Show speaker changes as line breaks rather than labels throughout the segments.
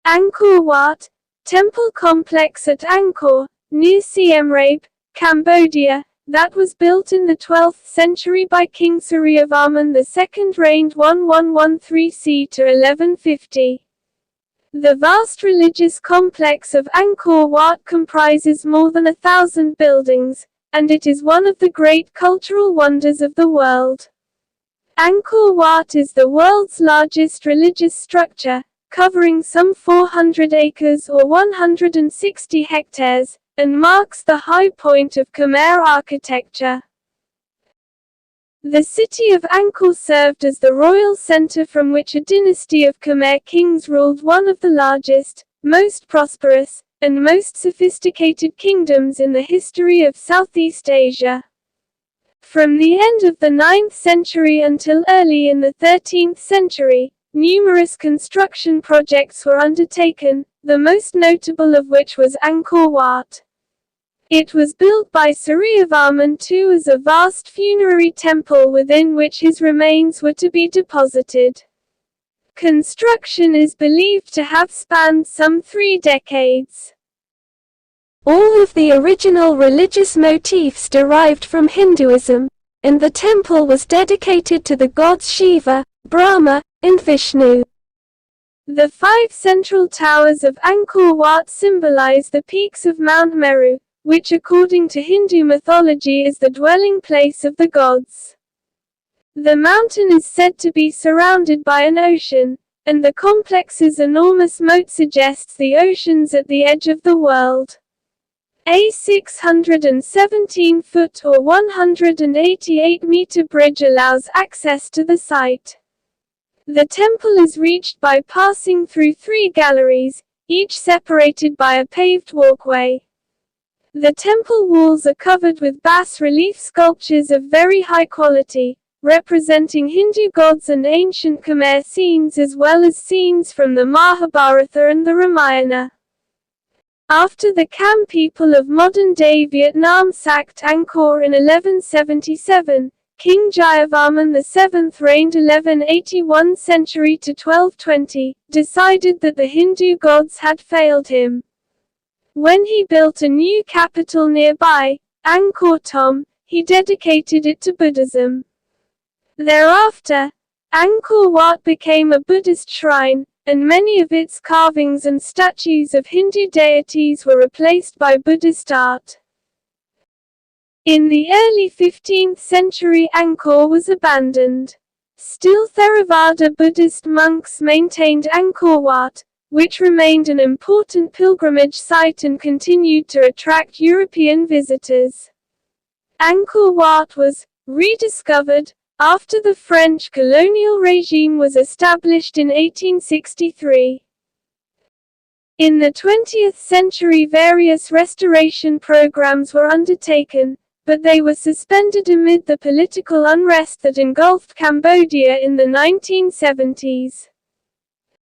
Angkor Wat, temple complex at Angkor, near Siem Reap, Cambodia, that was built in the 12th century by King Suryavarman II, reigned 1113 c to 1150. The vast religious complex of Angkor Wat comprises more than 1,000 buildings, and it is one of the great cultural wonders of the world. Angkor Wat is the world's largest religious structure, covering some 400 acres or 160 hectares, and marks the high point of Khmer architecture. The city of Angkor served as the royal center from which a dynasty of Khmer kings ruled one of the largest, most prosperous, and most sophisticated kingdoms in the history of Southeast Asia. From the end of the 9th century until early in the 13th century, numerous construction projects were undertaken, the most notable of which was Angkor Wat. It was built by Suryavarman II as a vast funerary temple within which his remains were to be deposited. Construction is believed to have spanned some 3 decades. All of the original religious motifs derived from Hinduism, and the temple was dedicated to the gods Shiva, Brahma, and Vishnu. The 5 central towers of Angkor Wat symbolize the peaks of Mount Meru, which according to Hindu mythology is the dwelling place of the gods. The mountain is said to be surrounded by an ocean, and the complex's enormous moat suggests the ocean's at the edge of the world. A 617-foot or 188-meter bridge allows access to the site. The temple is reached by passing through 3 galleries, each separated by a paved walkway. The temple walls are covered with bas-relief sculptures of very high quality, representing Hindu gods and ancient Khmer scenes as well as scenes from the Mahabharata and the Ramayana. After the Kham people of modern-day Vietnam sacked Angkor in 1177, King Jayavarman VII, reigned 1181 century to 1220, decided that the Hindu gods had failed him. When he built a new capital nearby, Angkor Thom, he dedicated it to Buddhism. Thereafter, Angkor Wat became a Buddhist shrine, and many of its carvings and statues of Hindu deities were replaced by Buddhist art. In the early 15th century Angkor was abandoned. Still Theravada Buddhist monks maintained Angkor Wat, which remained an important pilgrimage site and continued to attract European visitors. Angkor Wat was rediscovered after the French colonial regime was established in 1863. In the 20th century various restoration programs were undertaken, but they were suspended amid the political unrest that engulfed Cambodia in the 1970s.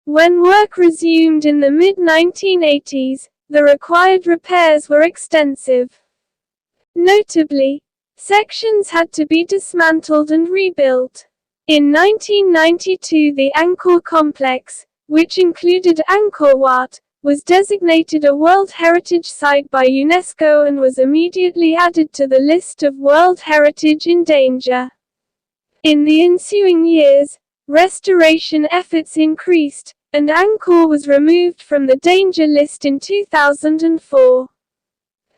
When work resumed in the mid-1980s, the required repairs were extensive. Notably, sections had to be dismantled and rebuilt. In 1992 the Angkor complex, which included Angkor Wat, was designated a World Heritage Site by UNESCO and was immediately added to the list of World Heritage in danger. In the ensuing years, restoration efforts increased, and Angkor was removed from the danger list in 2004.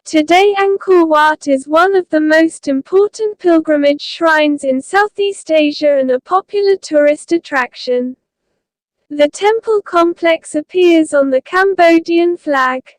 Today Angkor Wat is one of the most important pilgrimage shrines in Southeast Asia and a popular tourist attraction. The temple complex appears on the Cambodian flag.